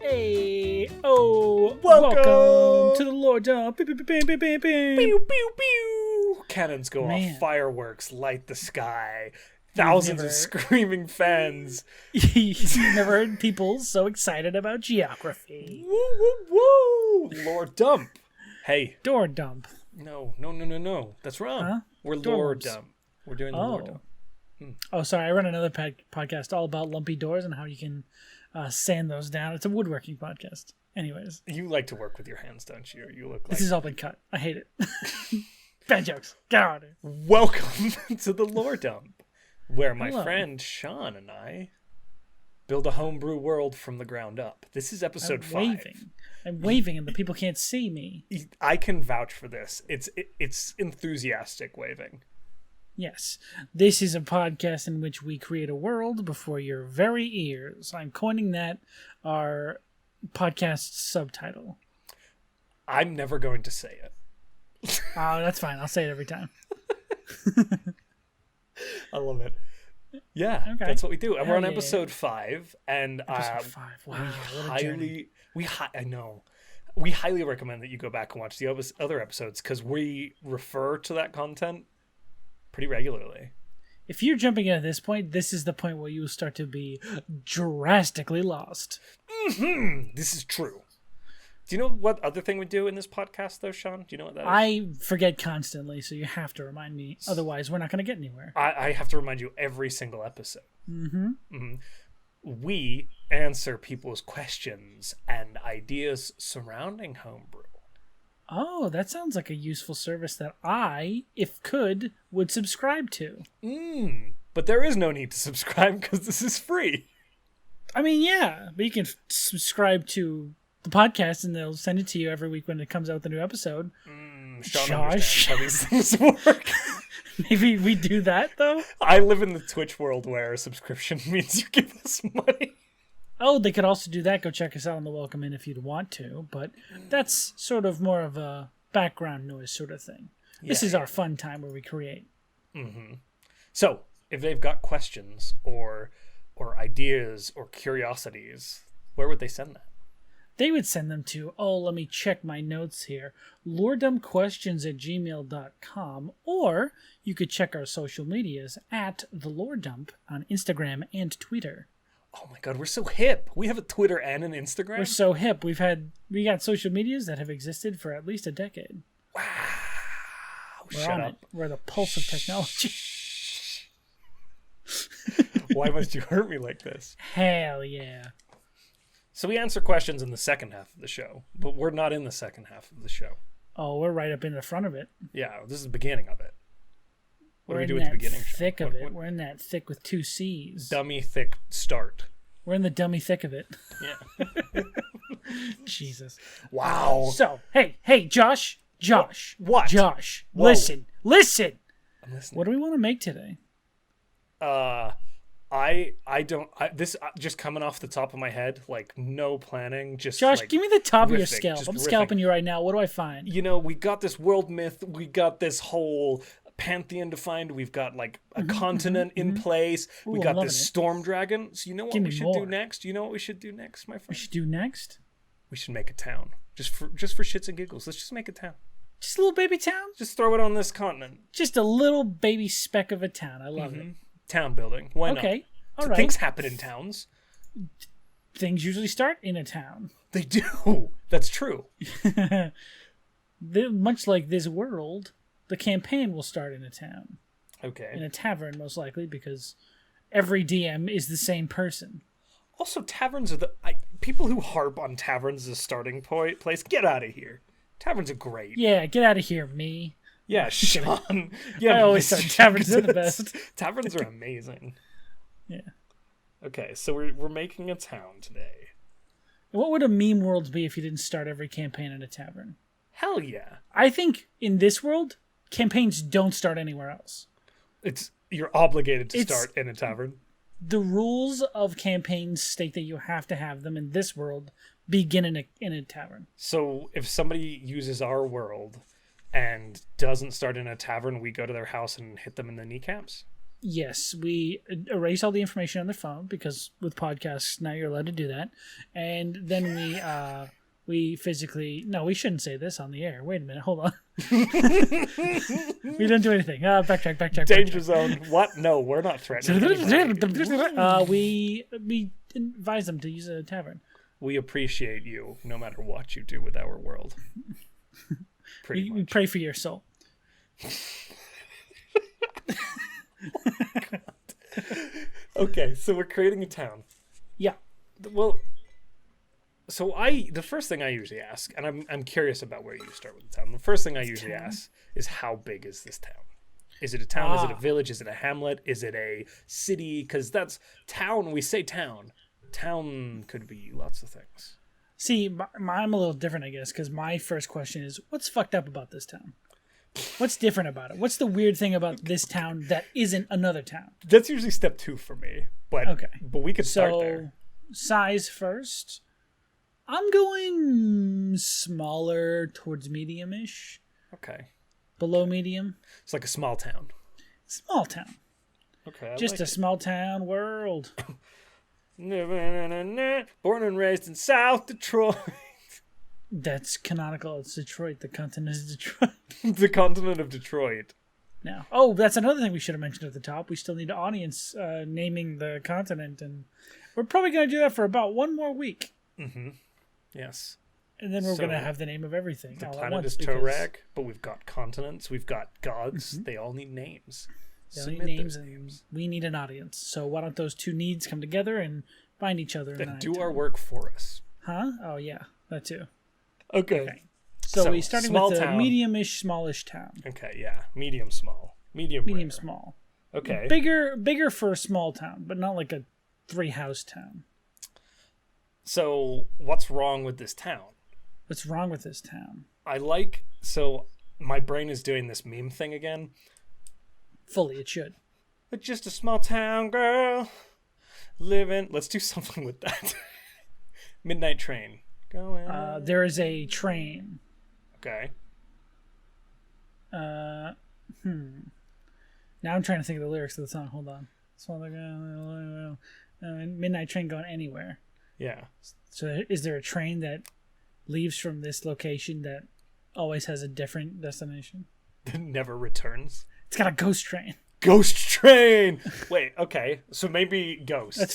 Hey, oh, Welcome to the Lord Dump. Pew, pew, pew. Cannons go Man. off, fireworks light the sky, thousands of screaming fans. You've never heard people so excited about geography. Woo, woo, woo. Lord Dump. Hey. Door dump. No. That's wrong. Huh? We're Door Lord lumps. Dump. We're doing the Lord Dump. Oh, sorry. I run another podcast all about lumpy doors and how you can sand those down. It's a woodworking podcast. Anyways. You like to work with your hands, don't you? You look like... This has all been cut. I hate it. Bad jokes. Get out of here. Welcome to the Lore Dump, where my Hello. friend Sean and I build a homebrew world from the ground up. This is episode 5. I'm waving and the people can't see me. I can vouch for this. It's enthusiastic waving. Yes, this is a podcast in which we create a world before your very ears. I'm coining that our podcast subtitle. I'm never going to say it. Oh, that's fine. I'll say it every time. I love it. Yeah, Okay. that's what we do. And we're on Yeah. episode 5, and Episode 5. Wow, what a journey. I know. We highly recommend that you go back and watch the other episodes because we refer to that content pretty regularly. If you're jumping in at this point, this is the point where you will start to be drastically lost. This is true. Do you know what other thing we do in this podcast, though, Sean? Do you know what that is? I forget constantly, so you have to remind me. Otherwise, we're not going to get anywhere. I have to remind you every single episode. We answer people's questions and ideas surrounding homebrew. Oh, that sounds like a useful service that I, if could, would subscribe to. But there is no need to subscribe because this is free. I mean, yeah, but you can subscribe to the podcast and they'll send it to you every week when it comes out with a new episode. Sean Josh. understands how these things work. Maybe we do that, though? I live in the Twitch world where a subscription means you give us money. Oh, they could also do that. Go check us out on the Welcome In if you'd want to, but that's sort of more of a background noise sort of thing. This is our fun time where we create. So, if they've got questions or ideas or curiosities, where would they send that? They would send them to, let me check my notes here, loredumpquestions@gmail.com, or you could check our social medias at the Loredump on Instagram and Twitter. Oh my god, we're so hip. We have a Twitter and an Instagram. We're so hip. We got social medias that have existed for at least a decade. Wow. We're Shut on up. it. We're the pulse of technology. Why must you hurt me like this? Hell yeah. So we answer questions in the second half of the show, but we're not in the second half of the show. Oh, we're right up in the front of it. Yeah, this is the beginning of it. What We're do we in do at the that beginning? Sean? thick of What- it. We're in that thick with 2 C's. Dummy thick start. We're in the dummy thick of it. Yeah. Jesus. Wow. So, hey, Josh. What? Josh, Whoa. listen. I'm listening. What do we want to make today? This just coming off the top of my head, like no planning, just Josh, like, give me the top of your riffing, scalp. just I'm riffing. scalping you right now. What do I find? You know, we got this world myth, we got this whole pantheon defined, we've got like a continent in place, we Ooh, got I'm loving this it. storm dragon. So you know what Give we me should more. do next? You know what we should do next, my We friend? should do next? We should make a town. Just for shits and giggles. Let's just make a town. Just a little baby town? Just throw it on this continent. Just a little baby speck of a town. I love it. Town building. Why not? Okay. All So right. things happen in towns. Things usually start in a town. They do. That's true. Much like this world, the campaign will start in a town. Okay. In a tavern, most likely, because every DM is the same person. Also, taverns are people who harp on taverns as a starting place. Get out of here. Taverns are great. Yeah, get out of here, me. Yeah, Sean. Yeah, I always thought taverns are the best. Taverns are amazing. Yeah. Okay, so we're making a town today. What would a meme world be if you didn't start every campaign in a tavern? Hell yeah. I think in this world, campaigns don't start anywhere else. You're obligated to It's- start in a tavern. The rules of campaigns state that you have to have them in this world begin in a tavern. So if somebody uses our world and doesn't start in a tavern, we go to their house and hit them in the kneecaps? Yes, we erase all the information on their phone because with podcasts now you're allowed to do that, and then we physically we shouldn't say this on the air. Wait a minute, hold on. We didn't do anything. Backtrack. Danger zone. What? No, we're not threatening. We advise them to use a tavern. We appreciate you no matter what you do with our world. We pray for your soul. Okay, so we're creating a town. Yeah. Well, so the first thing I usually ask, and I'm curious about where you start with the town. The first thing I usually ask is how big is this town? Is it a town? Is it a village? Is it a hamlet? Is it a city? Because that's town. We say town. Town could be lots of things. See, I'm a little different, I guess, because my first question is, what's fucked up about this town? What's different about it? What's the weird thing about this town that isn't another town? That's usually step 2 for me. But okay, but we could start there. Size first. I'm going smaller towards medium-ish. Okay. Below medium. It's like a small town. Small town. Okay. Just a small town world. Born and raised in South Detroit. That's canonical. It's Detroit. The continent is Detroit. The continent of Detroit. No. Oh, that's another thing we should have mentioned at the top. We still need an audience naming the continent, and we're probably going to do that for about one more week. Mm-hmm. Yes. And then we're going to have the name of everything. The all planet at once is Torag, but we've got continents, we've got gods. Mm-hmm. They all need names. They all need names, and we need an audience. So why don't those two needs come together and find each other? And do our work for us. Huh? Oh, yeah. That too. Okay. So we're starting with a medium-ish, smallish town. Okay, yeah. Medium small. Medium rare. Small. Okay. Bigger for a small town, but not like a 3-house town. So what's wrong with this town? What's wrong with this town? So my brain is doing this meme thing again. Fully, it should. It's just a small town girl living. Let's do something with that. Midnight train. Going. There is a train. Okay. Now I'm trying to think of the lyrics of the song. Hold on. Midnight train going anywhere. Yeah. So is there a train that leaves from this location that always has a different destination? That never returns? It's got a ghost train. Ghost train! Wait, okay. So maybe ghosts. That's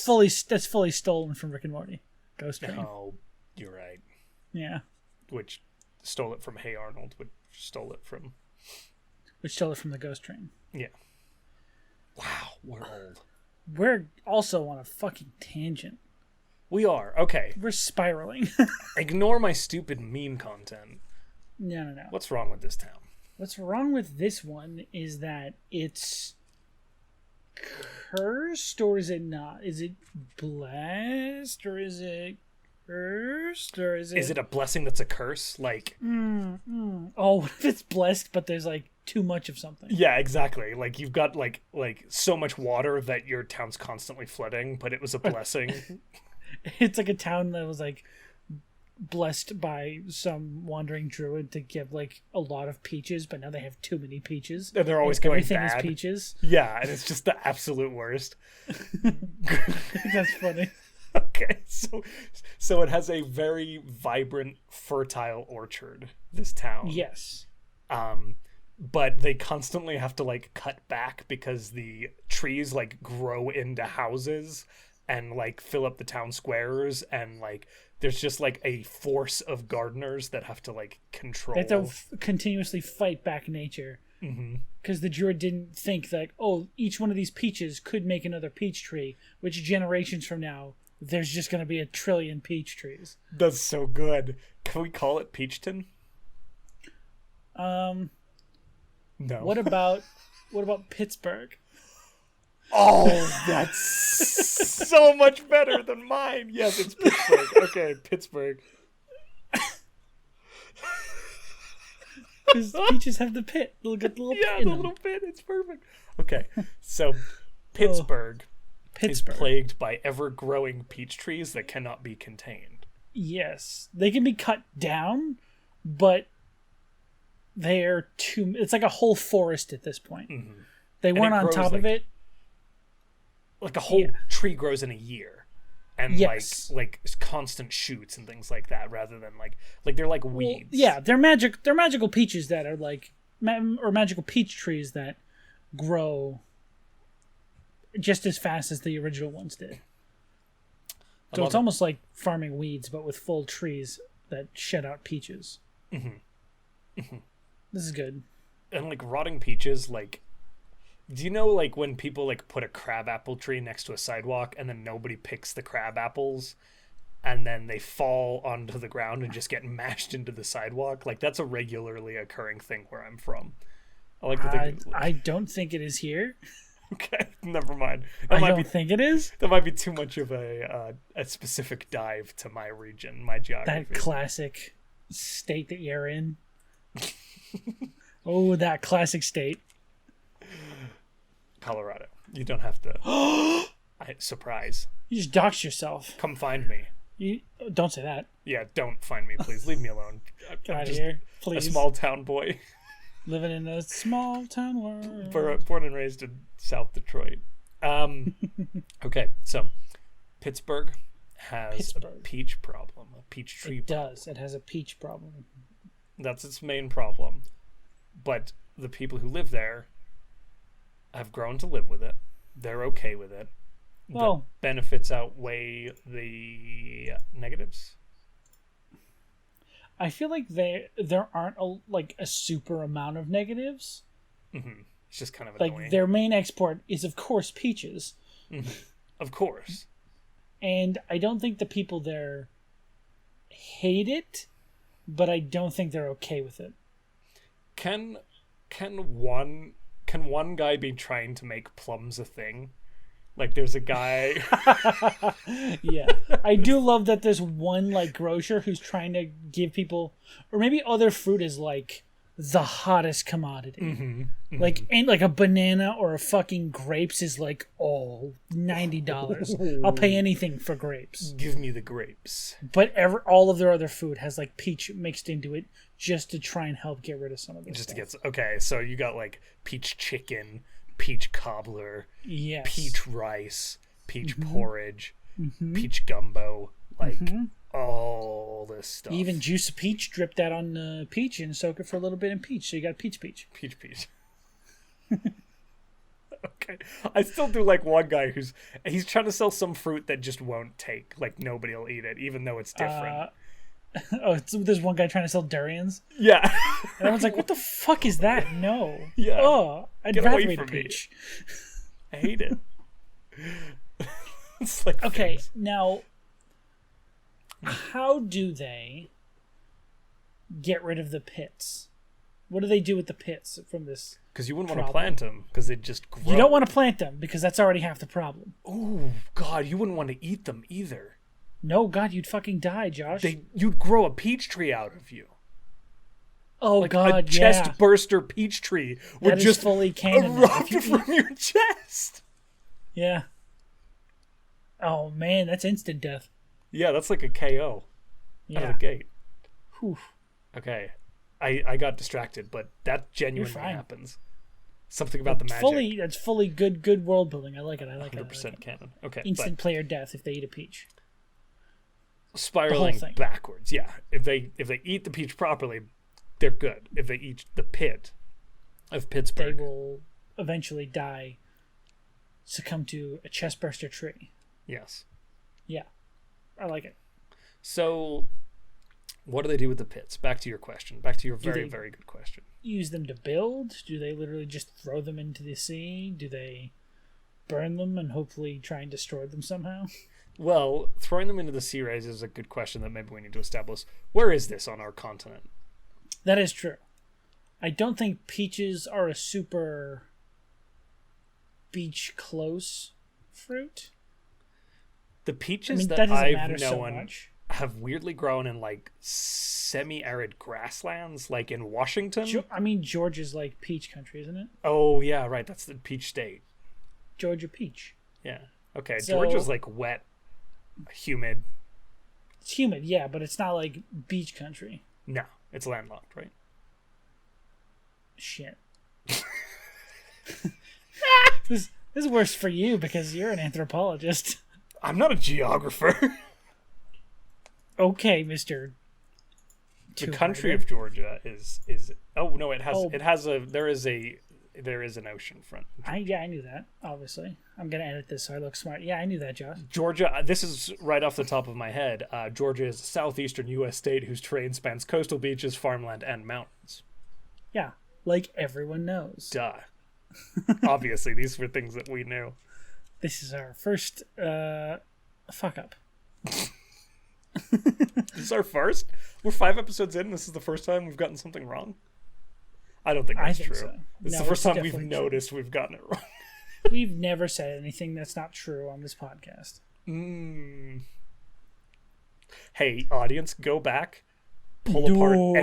fully stolen from Rick and Morty. Ghost train. Oh, you're right. Yeah. Which stole it from Hey Arnold, which stole it from the ghost train. Yeah. Wow, we're old. We're also on a fucking tangent. We are. Okay. We're spiraling. Ignore my stupid meme content. No. What's wrong with this town? What's wrong with this one is that it's cursed, or is it not? Is it blessed, or is it cursed, or is it... Is it a blessing that's a curse? Like... Oh, what if it's blessed, but there's, like, too much of something? Yeah, exactly. Like, you've got, like so much water that your town's constantly flooding, but it was a blessing. It's like a town that was, like, blessed by some wandering druid to give, like, a lot of peaches, but now they have too many peaches. And they're always going everything bad. Is peaches. Yeah, and it's just the absolute worst. That's funny. Okay, so it has a very vibrant, fertile orchard, this town. Yes. But they constantly have to, like, cut back because the trees, like, grow into houses and, like, fill up the town squares, and, like, there's just, like, a force of gardeners that have to, like, control. They have to continuously fight back nature. Because the druid didn't think that, each one of these peaches could make another peach tree, which generations from now, there's just going to be 1 trillion peach trees. That's so good. Can we call it Peachton? No. What about Pittsburg? Oh, that's so much better than mine. Yes, it's Pittsburg. Okay, Pittsburg. Because peaches have the pit. They'll get the little pit. Yeah, the little pit. It's perfect. Okay, so Pittsburg is plagued by ever-growing peach trees that cannot be contained. Yes. They can be cut down, but they're too... It's like a whole forest at this point. They weren't on top of it, like a whole tree grows in a year, and like constant shoots and things like that, rather than like they're like weeds. Well, yeah, they're magical peaches that are like or magical peach trees that grow just as fast as the original ones did. So it's almost like farming weeds, but with full trees that shed out peaches. This is good. And like rotting peaches, like, do you know like when people like put a crab apple tree next to a sidewalk and then nobody picks the crab apples and then they fall onto the ground and just get mashed into the sidewalk? Like, that's a regularly occurring thing where I'm from. I don't think it is here. Okay, never mind. I don't think it is. That might be too much of a specific dive to my region, my geography. That classic state that you're in. Oh, that classic state. Colorado. You don't have to. Surprise. You just doxed yourself. Come find me. Don't say that. Yeah, don't find me, please. Leave me alone. Get out of here, please. A small town boy. Living in a small town world. Born and raised in South Detroit. Okay, so Pittsburg has a peach problem, a peach tree problem. It does. It has a peach problem. That's its main problem. But the people who live there have grown to live with it. They're okay with it. Well, the benefits outweigh the negatives. I feel like there aren't a super amount of negatives. It's just kind of like annoying. Their main export is, of course, peaches. Of course. And I don't think the people there hate it, but I don't think they're okay with it. Can one guy be trying to make plums a thing? Like, there's a guy. Yeah, I do love that there's one like grocer who's trying to give people, or maybe other fruit is like the hottest commodity. Like, ain't like a banana or a fucking grapes is like $90. I'll pay anything for grapes. Give me the grapes. But all of their other food has like peach mixed into it just to try and help get rid of some of this. Okay, so you got like peach chicken, peach cobbler, yes, peach rice, peach porridge, peach gumbo, like all this stuff. You even juice a peach, drip that on the peach, and soak it for a little bit in peach. So you got peach. Peach. Okay, I still do like one guy he's trying to sell some fruit that just won't take. Like, nobody will eat it, even though it's different. There's one guy trying to sell durians. Yeah. And everyone's like, what the fuck is that? No. Yeah. Oh, I'd rather eat a peach. I hate it. It's like, okay, now, how do they get rid of the pits? What do they do with the pits from this? Because you wouldn't want to plant them, because they just grow. You don't want to plant them, because that's already half the problem. Oh, God, you wouldn't want to eat them either. No, God, you'd fucking die, Josh. You'd grow a peach tree out of you. Oh, like God, a chest burster peach tree would just fully canon erupt from your chest. Yeah. Oh, man, that's instant death. Yeah, that's like a KO out of the gate. Whew. Okay, I got distracted, but that genuinely happens. Something about the magic. That's fully good world building. I like it. 100% canon. Okay, instant player death if they eat a peach. Spiraling backwards. Yeah, if they eat the peach properly, they're good. If they eat the pit of Pittsburg, they will eventually die, succumb to a chestburster tree. Yes. Yeah, I like it. So, what do they do with the pits? Back to your question. Back to your very, very good question. Use them to build? Do they literally just throw them into the sea? Do they burn them and hopefully try and destroy them somehow? Well, throwing them into the sea raises a good question that maybe we need to establish. Where is this on our continent? That is true. I don't think peaches are a super beach close fruit. The peaches that I've known so have weirdly grown in like semi-arid grasslands, like in Washington. Georgia's like peach country, isn't it? Oh yeah, right. That's the peach state. Georgia peach. Yeah. Okay. So, Georgia's like wet, humid. It's humid, yeah, but it's not like beach country. No, it's landlocked, right? Shit. This is worse for you because you're an anthropologist. I'm not a geographer. Okay, Mr. The country of Georgia is oh no, it has there is an ocean front. I knew that, obviously. I'm going to edit this so I look smart. Yeah, I knew that, Josh. Georgia, this is right off the top of my head. Georgia is a southeastern U.S. state whose terrain spans coastal beaches, farmland, and mountains. Yeah, like everyone knows. Duh. Obviously, these were things that we knew. This is our first fuck up. This is our first? We're 5 episodes in. This is the first time we've gotten something wrong? I don't think that's true. So. This is the first time we've noticed we've gotten it wrong. We've never said anything that's not true on this podcast. Hey, audience, go back, pull apart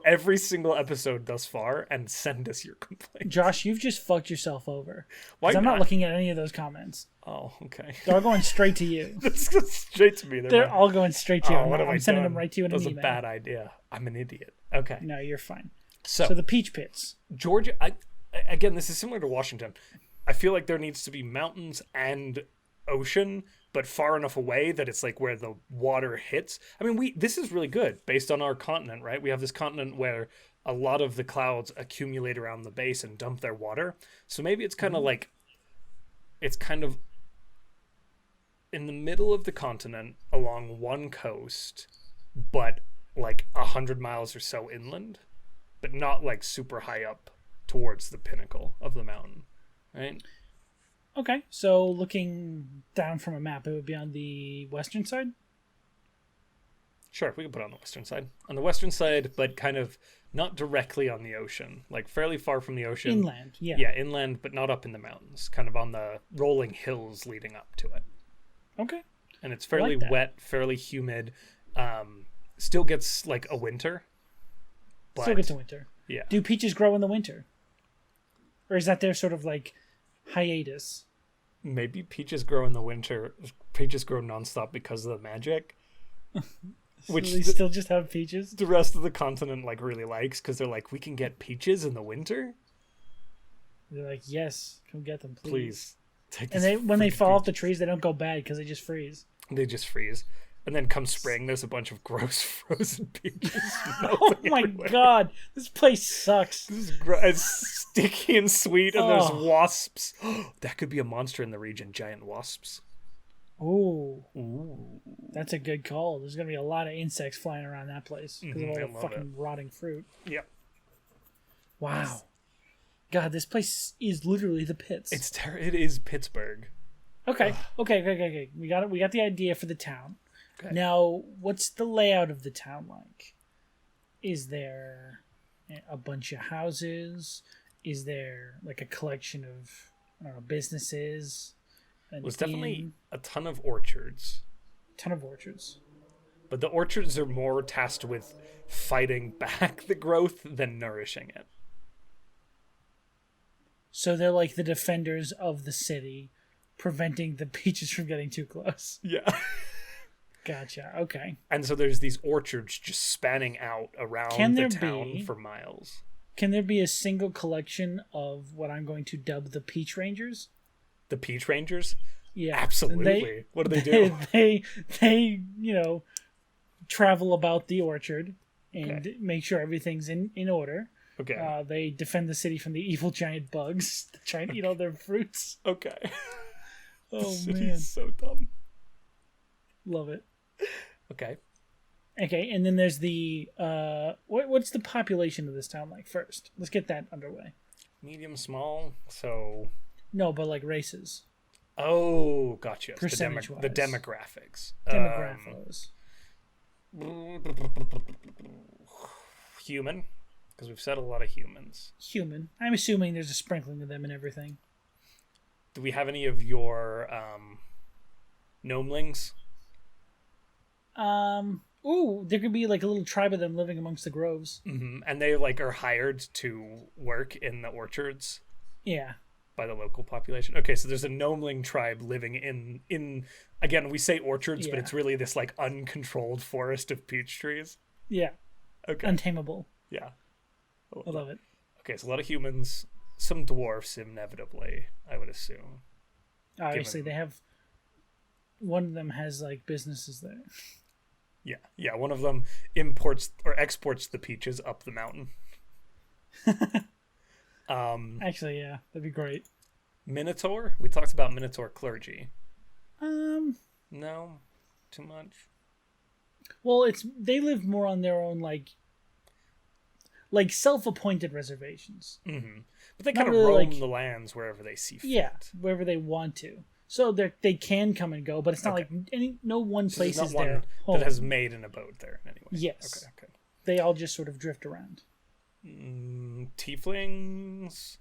every single episode thus far, and send us your complaints. Josh, you've just fucked yourself over. Why I'm not looking at any of those comments. Oh, okay. They're all going straight to you. This goes straight to me. They're all going straight to you. I'm sending them right to you in an email. That was a bad idea. I'm an idiot. Okay. No, you're fine. So the Peach Pits. Georgia, again, this is similar to Washington. I feel like there needs to be mountains and ocean, but far enough away that it's like where the water hits. I mean, this is really good based on our continent, right? We have this continent where a lot of the clouds accumulate around the base and dump their water. So maybe it's kind of like, it's kind of in the middle of the continent along one coast, but like 100 miles or so inland, but not like super high up towards the pinnacle of the mountain, right? Okay, so looking down from a map, it would be on the western side? Sure, we can put it on the western side. On the western side, but kind of not directly on the ocean, like fairly far from the ocean. Inland, yeah. Yeah, inland, but not up in the mountains, kind of on the rolling hills leading up to it. Okay. And it's fairly wet, fairly humid. Still gets like a winter. But, still gets a winter. Yeah. Do peaches grow in the winter? Or is that their sort of like hiatus? Maybe peaches grow in the winter. Peaches grow nonstop because of the magic. So they still just have peaches? The rest of the continent like really likes because they're like, we can get peaches in the winter? They're like, yes, come get them, please. And when they fall off the trees, they don't go bad because they just freeze. They just freeze. And then come spring, there's a bunch of gross frozen peaches. Oh my god, this place sucks. This is it's sticky and sweet, and there's wasps. That could be a monster in the region, giant wasps. Ooh. That's a good call. There's going to be a lot of insects flying around that place because of all the fucking rotting fruit. Yep. Wow. God, this place is literally the pits. It is Pittsburg. Okay. We got the idea for the town. Okay. Now, what's the layout of the town like? Is there a bunch of houses? Is there like a collection of, I don't know, businesses? There's definitely a ton of orchards. But the orchards are more tasked with fighting back the growth than nourishing it. So they're like the defenders of the city, preventing the peaches from getting too close. Yeah. Gotcha. Okay. And so there's these orchards just spanning out around the town for miles. Can there be a single collection of what I'm going to dub the Peach Rangers? The Peach Rangers? Yeah. Absolutely. What do they do? They travel about the orchard and make sure everything's in order. Okay. They defend the city from the evil giant bugs that try and eat all their fruits. Okay. Oh, man. So dumb. Love it. Okay, and then there's the what's the population of this town like first? Let's get that underway. Medium, small, so... No, but like races. Oh, gotcha. Percentage-wise. The demographics. Human, because we've said a lot of humans. Human. I'm assuming there's a sprinkling of them and everything. Do we have any of your gnomelings? There could be like a little tribe of them living amongst the groves. Mm-hmm. And they like are hired to work in the orchards. Yeah. By the local population. Okay, so there's a gnomeling tribe living in again, we say orchards, but it's really this like uncontrolled forest of peach trees. Yeah. Okay. Untamable. Yeah. I love it. Okay, so a lot of humans, some dwarfs inevitably, I would assume. Obviously, they have. One of them has like businesses there. Yeah. One of them imports or exports the peaches up the mountain. Actually, yeah, that'd be great. Minotaur. We talked about Minotaur clergy. No, too much. Well, they live more on their own like self-appointed reservations. Mm-hmm. But they kind of roam the lands wherever they see fit. Yeah, wherever they want to. So they can come and go, but it's not like no one place is their home. That has made an abode there in any way. Yes. Okay. They all just sort of drift around. Tieflings.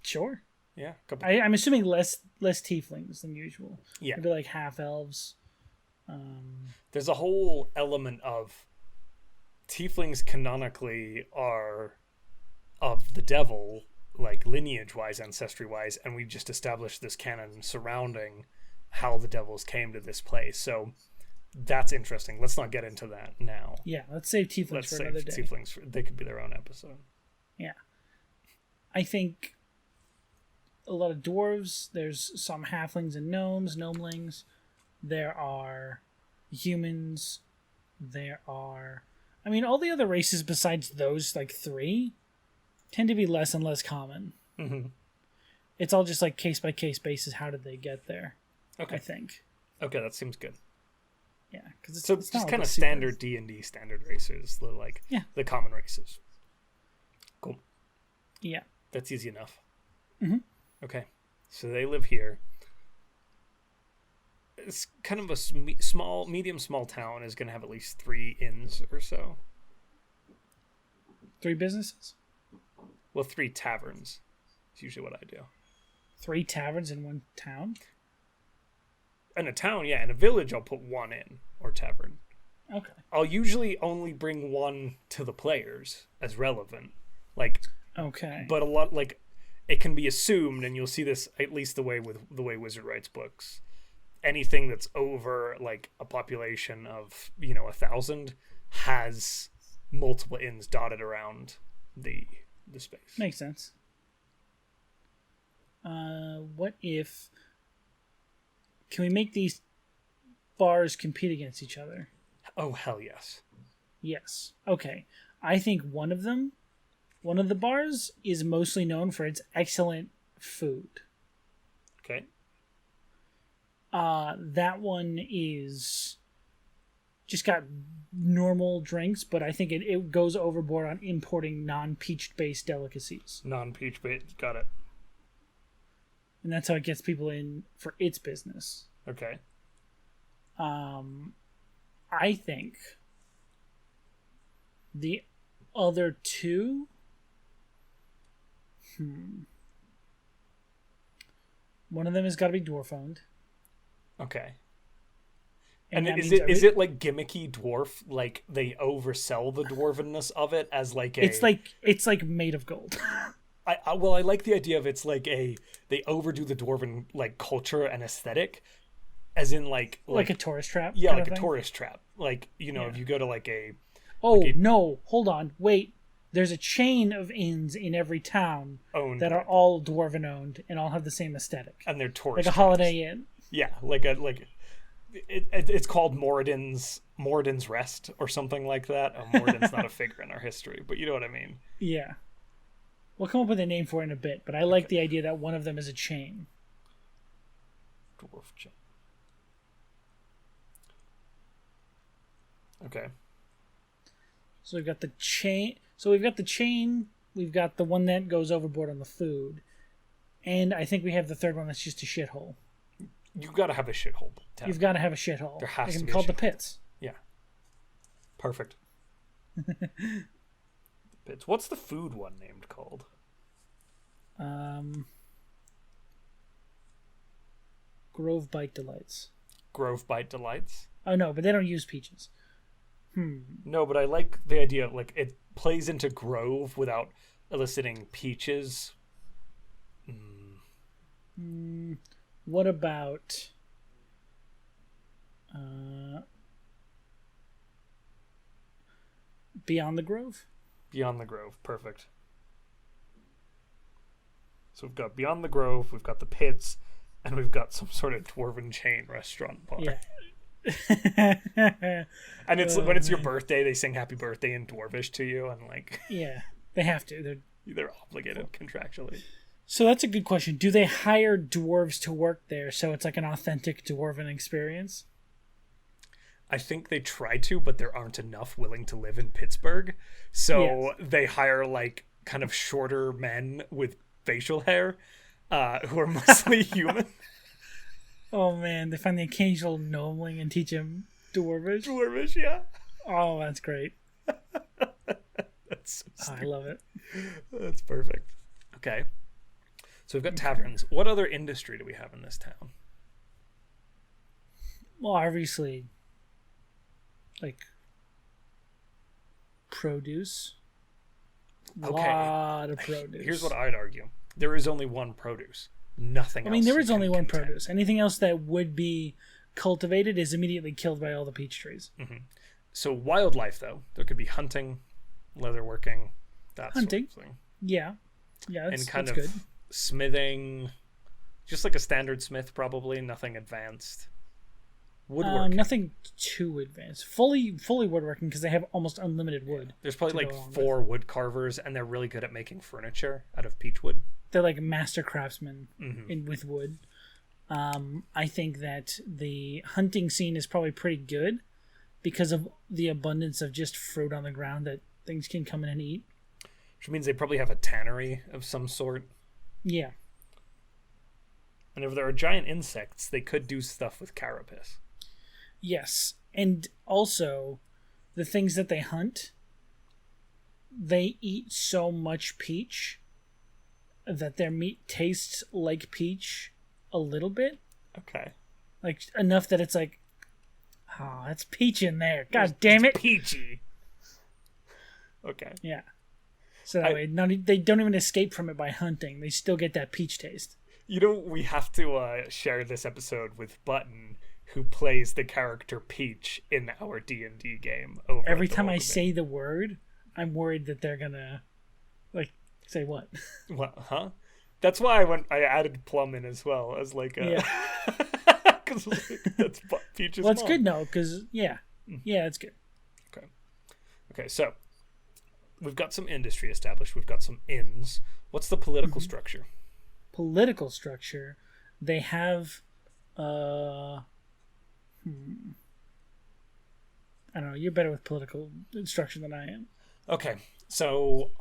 Sure. Yeah. I'm assuming less tieflings than usual. Yeah. Maybe like half elves. There's a whole element of tieflings canonically are of the devil, like lineage-wise, ancestry-wise, and we just established this canon surrounding how the devils came to this place. So that's interesting. Let's not get into that now. Yeah, let's save tieflings for another day. Tieflings, they could be their own episode. Yeah. I think a lot of dwarves, there's some halflings and gnomelings. There are humans. There are... I mean, all the other races besides those, like 3, tend to be less and less common. Mm-hmm. It's all just like case-by-case basis. How did they get there? Okay. I think. Okay, that seems good. Yeah, because it's just not kind of standard D&D standard races, the common races. Cool. Yeah. That's easy enough. Mm-hmm. Okay, so they live here. It's kind of a small town is going to have at least 3 inns or so. 3 businesses? Well, 3 taverns. It's usually what I do. 3 taverns in one town? In a town, yeah. In a village, I'll put 1 inn or tavern. Okay. I'll usually only bring 1 to the players as relevant. Okay. But a lot, it can be assumed, and you'll see this at least the way Wizard writes books. Anything that's over a population of 1,000 has multiple inns dotted around the space. Makes sense. What if... Can we make these bars compete against each other? Oh, hell yes. Yes. Okay. I think one of the bars is mostly known for its excellent food. Okay. That one is just got normal drinks, but I think it goes overboard on importing non-peach based delicacies. Non-peach based, got it. And that's how it gets people in for its business. Okay. I think the other 2. One of them has got to be dwarf owned. Okay. And is it like gimmicky dwarf? Like they oversell the dwarvenness of it as like a... It's like made of gold. I like the idea of they overdo the dwarven culture and aesthetic, as in like a tourist trap. Yeah, like a tourist trap. If you go to a... No, hold on, wait. There's a chain of inns in every town that are all dwarven owned and all have the same aesthetic. And they're tourist like a Holiday Inn. Yeah, it's called Moradin's Rest or something like that. Moradin's not a figure in our history, but you know what I mean. Yeah. We'll come up with a name for it in a bit, but I like the idea that one of them is a chain. Dwarf chain. Okay. So we've got the chain. We've got the one that goes overboard on the food. And I think we have the third one that's just a shithole. You've got to have a shithole. You've got to have a shithole. There has to be called the Pits. Yeah. Perfect. Pits. What's the food one named called? Grove Bite Delights. Grove Bite Delights? Oh, no, but they don't use peaches. No, but I like the idea, it plays into Grove without eliciting peaches. What about... Beyond the Grove? Beyond the Grove, perfect. So we've got Beyond the Grove, we've got the Pits, and we've got some sort of dwarven chain restaurant bar. Yeah. And it's when it's your birthday, they sing Happy Birthday in Dwarvish to you, and like Yeah, they have to. they're obligated contractually. So that's a good question. Do they hire dwarves to work there so it's like an authentic dwarven experience? I think they try to, but there aren't enough willing to live in Pittsburg. So they hire like kind of shorter men with facial hair who are mostly human. Oh man, they find the occasional gnomeling and teach him dwarvish. Dwarvish, yeah. Oh, that's great. That's so I love it. That's perfect. Okay. So we've got taverns. What other industry do we have in this town? Well, obviously, like produce. A lot of produce. Here's what I'd argue. There is only one produce. Nothing else. I mean, there is only one produce. Anything else that would be cultivated is immediately killed by all the peach trees. Mm-hmm. So wildlife, though, there could be hunting, leatherworking, that hunting. sort of thing. Yeah, that's, and kind that's of good. Smithing, just like a standard smith, probably nothing advanced. Woodworking, nothing too advanced. Fully woodworking because they have almost unlimited wood. There's probably like 4 wood carvers, and they're really good at making furniture out of peach wood. They're like master craftsmen with wood. I think that the hunting scene is probably pretty good because of the abundance of just fruit on the ground that things can come in and eat. Which means they probably have a tannery of some sort. Yeah. And if there are giant insects, they could do stuff with carapace. Yes. And also, the things that they hunt, they eat so much peach that their meat tastes like peach a little bit. Okay. Like, enough that it's like, oh, that's peach in there. God damn it. Peachy. Okay. Yeah. So that way, they don't even escape from it by hunting. They still get that peach taste. You know, we have to share this episode with Button, who plays the character Peach in our D&D game. Every time I say the word, I'm worried that they're gonna, like, say what? What? Huh? That's why I added Plum in as well as like a... Yeah. Because that's Peach's Well, it's mom. good no, because yeah, it's good. Okay. So we've got some industry established. We've got some inns. What's the political structure? Political structure. They have, I don't know. You're better with political structure than I am. Okay. So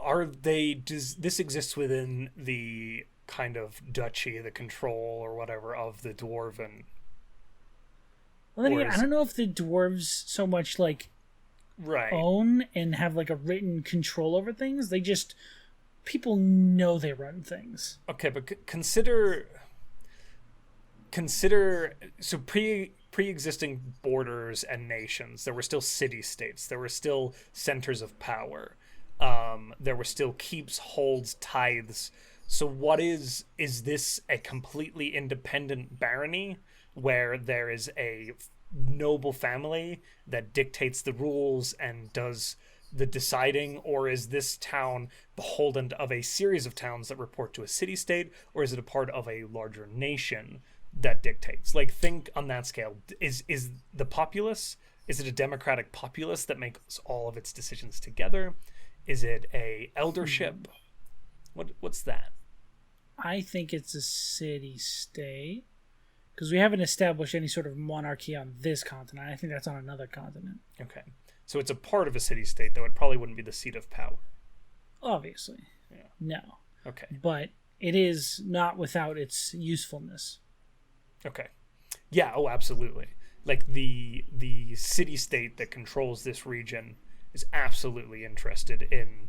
does this exists within the kind of duchy, the control or whatever of the dwarven? Well, then again, I don't know if the dwarves so much like own and have like a written control over things. They just, people know they run things. Okay, but consider so pre-existing borders and nations. There were still city-states. There were still centers of power. There were still keeps, holds, tithes. So what is this a completely independent barony where there is a noble family that dictates the rules and does the deciding, or is this town beholden of a series of towns that report to a city-state, or is it a part of a larger nation that dictates? Like, think on that scale. Is the populace, is it a democratic populace that makes all of its decisions together? Is it a eldership? What's that? I think it's a city-state because we haven't established any sort of monarchy on this continent. I think that's on another continent. Okay. So it's a part of a city-state, though it probably wouldn't be the seat of power. Obviously. Yeah. No. Okay. But it is not without its usefulness. Okay. Yeah, oh, absolutely. Like, the city-state that controls this region is absolutely interested in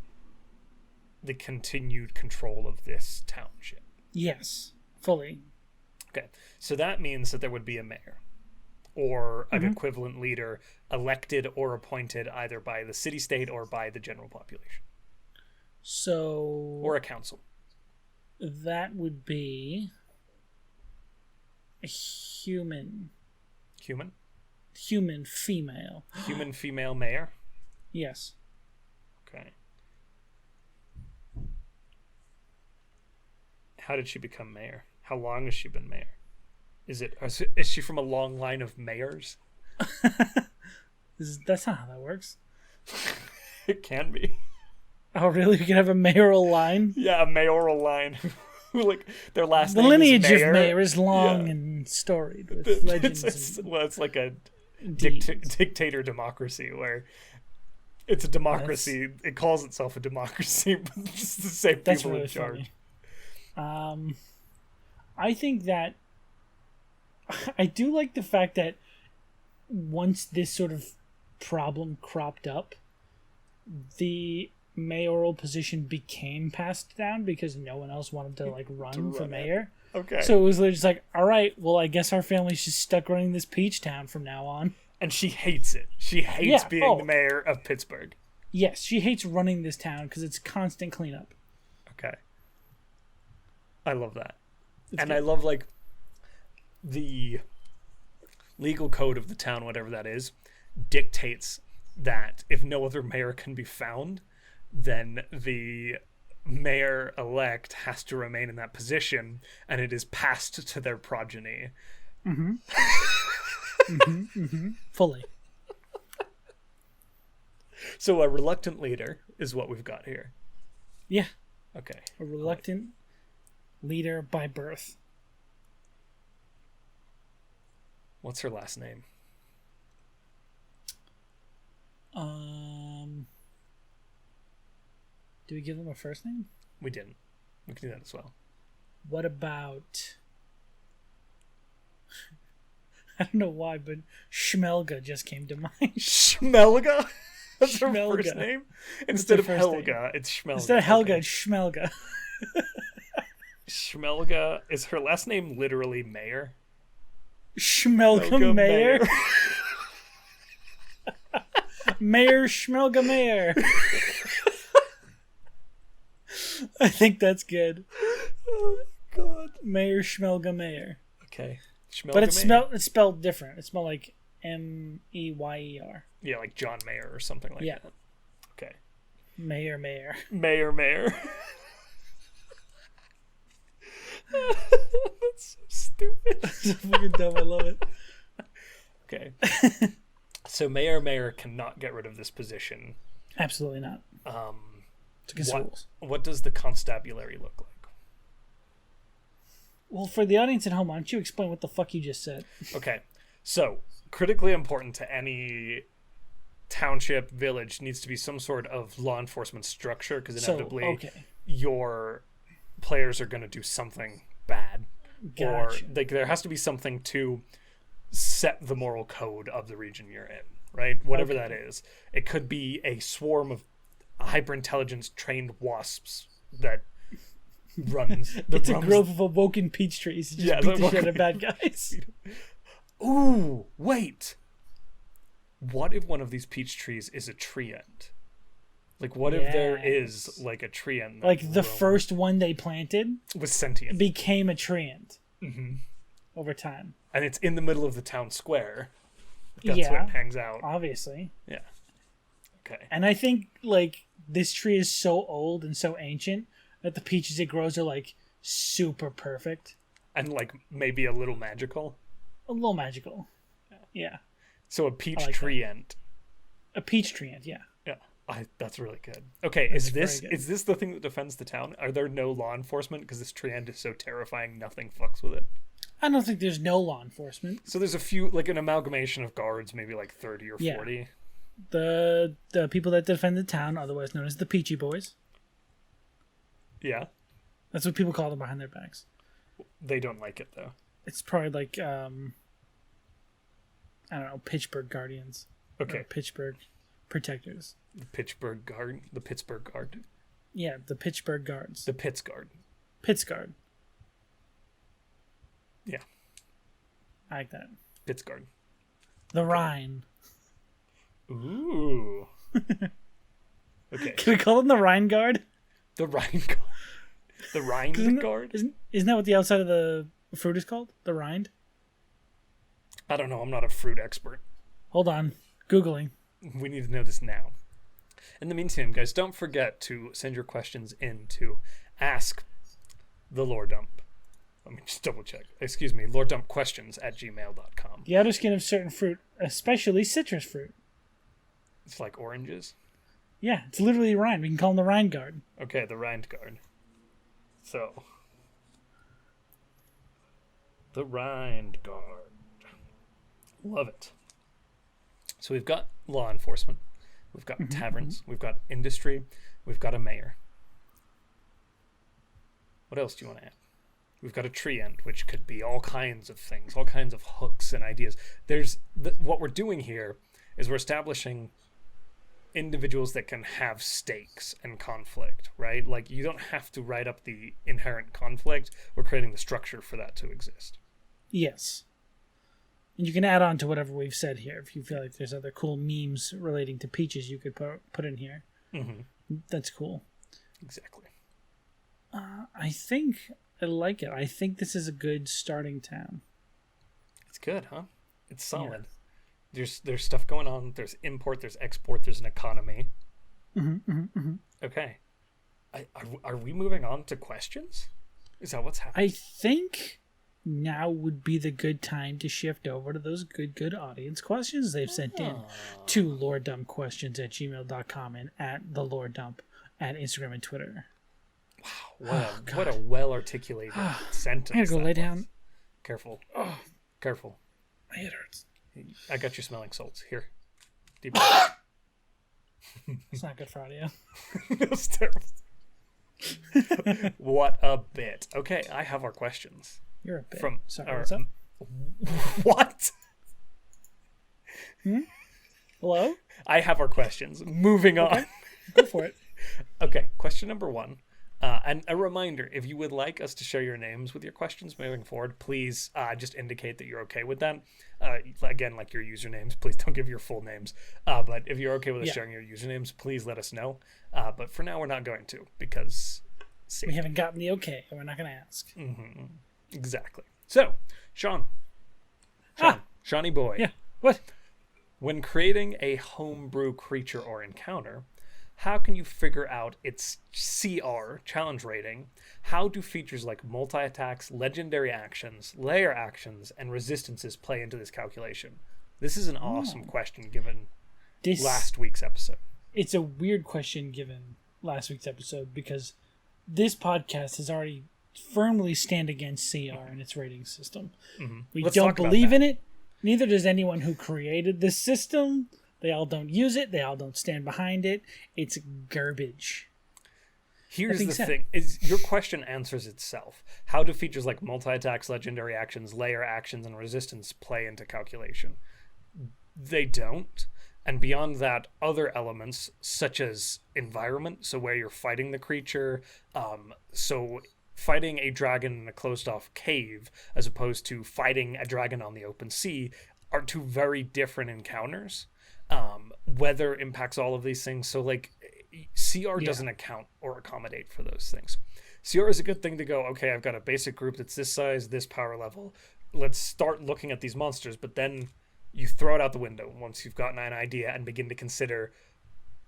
the continued control of this township. Yes, fully. Okay. So that means that there would be a mayor or an equivalent leader elected or appointed either by the city-state or by the general population. So... Or a council. That would be a human. Human? Human female. Human female mayor? Yes. Okay. How did she become mayor? How long has she been mayor? Is she from a long line of mayors? That's not how that works. It can be. Oh, really? You can have a mayoral line? Yeah, a mayoral line. Like their last The name lineage is mayor. of mayor is long Yeah. and storied with legends. It's like a deeds. dictator democracy where it's a democracy. It calls itself a democracy, but it's just the same That's people really in charge. funny. I think that I do like the fact that once this sort of problem cropped up, the mayoral position became passed down because no one else wanted to like run for mayor. Okay. So it was literally just like, all right, well, I guess our family's just stuck running this peach town from now on. And she hates it. She hates being the mayor of Pittsburg. Yes, she hates running this town because it's constant cleanup. Okay. I love that. It's and good. I love like the legal code of the town, whatever that is, dictates that if no other mayor can be found, then the mayor-elect has to remain in that position, and it is passed to their progeny. Fully. So a reluctant leader is what we've got here. Yeah. Okay. A reluctant leader by birth. What's her last name? Do we give them a first name? We didn't. We can do that as well. What about... I don't know why, but Schmelga just came to mind. Schmelga? That's her Schmelga. first name? Instead of first Helga, it's Schmelga. Instead of Helga, Okay. it's Schmelga. Schmelga, is her last name literally mayor? Schmelga Mayor. Mayor Schmelga Mayor. I think that's good. Oh god. Mayor Schmelga Mayor. Okay. Schmelga But it's Mayor. spelled different. It's spelled like Meyer. Yeah, like John Mayer or something like Yeah. that. Okay. Mayor. Mayor. That's so stupid. It's fucking dumb. I love it. Okay. So Mayor cannot get rid of this position. Absolutely not. It's against the rules. What does the constabulary look like? Well, for the audience at home, why don't you explain what the fuck you just said? Okay. So, critically important to any township, village needs to be some sort of law enforcement structure because inevitably your players are going to do something bad. Gotcha. Or like there has to be something to set the moral code of the region you're in, right? Whatever that is. It could be a swarm of hyper-intelligence trained wasps that runs. It's a grove of awoken peach trees. Just beat the shit out of bad guys. Ooh, wait. What if one of these peach trees is a treant? Like, what if there is like a treant? Like the first one they planted was sentient, became a treant over time, and it's in the middle of the town square. That's where it hangs out. Obviously. Yeah. Okay. And I think like this tree is so old and so ancient that the peaches it grows are like super perfect and like maybe a little magical. A little magical. Yeah. So a peach like treant. A peach treant, yeah. Yeah. That's really good. Okay, is this the thing that defends the town? Are there no law enforcement because this treant is so terrifying nothing fucks with it? I don't think there's no law enforcement. So there's a few, like an amalgamation of guards, maybe like 30 or 40. The people that defend the town, otherwise known as the Peachy Boys. Yeah. That's what people call them behind their backs. They don't like it though. It's probably like I don't know, Pittsburg Guardians. Okay. Or Pittsburg Protectors. The Pittsburg Guard. The Pittsburg Guard. Yeah, the Pittsburg Guards. The Pitts Guard. Pitts Guard. Yeah. I like that. Pitts Guard. The Rhine. Ooh. Okay. Can we call them the Rhine Guard? The Rhine Guard. The Rhine Guard? Isn't that what the outside of the fruit is called? The rind? I don't know. I'm not a fruit expert. Hold on. Googling. We need to know this now. In the meantime, guys, don't forget to send your questions in to ask the lore dump. Let me just double check. Excuse me, loredumpquestions@gmail.com. The outer skin of certain fruit, especially citrus fruit. It's like oranges. Yeah, it's literally rind. We can call them the rind guard. Okay, the rind guard. So, the rind guard. Love it. So we've got law enforcement. We've got taverns. We've got industry. We've got a mayor. What else do you want to add? We've got a tree end, which could be all kinds of things, all kinds of hooks and ideas. What we're doing here is we're establishing individuals that can have stakes and conflict, right? Like, you don't have to write up the inherent conflict. We're creating the structure for that to exist. Yes. And you can add on to whatever we've said here. If you feel like there's other cool memes relating to peaches you could put in here. Mm-hmm. That's cool. Exactly. I think I like it. I think this is a good starting town. It's good, huh? It's solid. Yeah. There's stuff going on. There's import. There's export. There's an economy. Okay. Are we moving on to questions? Is that what's happening? I think now would be the good time to shift over to those good audience questions they've sent in to loredumpquestions@gmail.com and at the loredump at Instagram and Twitter. Wow, what a well-articulated sentence. I gotta go lay down. Careful. Careful. My head hurts. I got you smelling salts. Here. Deep It's not good for audio. That's terrible. What a bit. Okay, I have our questions. You're a bit. Sorry, what's up? What? Hello? I have our questions. Moving on. Go for it. Okay, question number 1. And a reminder, if you would like us to share your names with your questions moving forward, please just indicate that you're okay with that. Again, like your usernames, please don't give your full names. But if you're okay with us sharing your usernames, please let us know. But for now, we're not going to, because safety. We haven't gotten the okay, and we're not going to ask. Mm-hmm. Exactly. So, Shawnee boy. Yeah, what? When creating a homebrew creature or encounter, how can you figure out its CR, challenge rating? How do features like multi-attacks, legendary actions, layer actions, and resistances play into this calculation? This is an awesome question given last week's episode. It's a weird question given last week's episode because this podcast has already firmly stand against CR and its rating system. Mm-hmm. We don't believe in it. Neither does anyone who created this system. They all don't use it. They all don't stand behind it. It's garbage. Here's the thing. Is your question answers itself. How do features like multi-attacks, legendary actions, layer actions, and resistance play into calculation? They don't. And beyond that, other elements such as environment, so where you're fighting the creature, so fighting a dragon in a closed-off cave as opposed to fighting a dragon on the open sea are two very different encounters. Weather impacts all of these things. So like CR doesn't account or accommodate for those things. CR is a good thing to go, okay, I've got a basic group that's this size, this power level. Let's start looking at these monsters, but then you throw it out the window once you've gotten an idea and begin to consider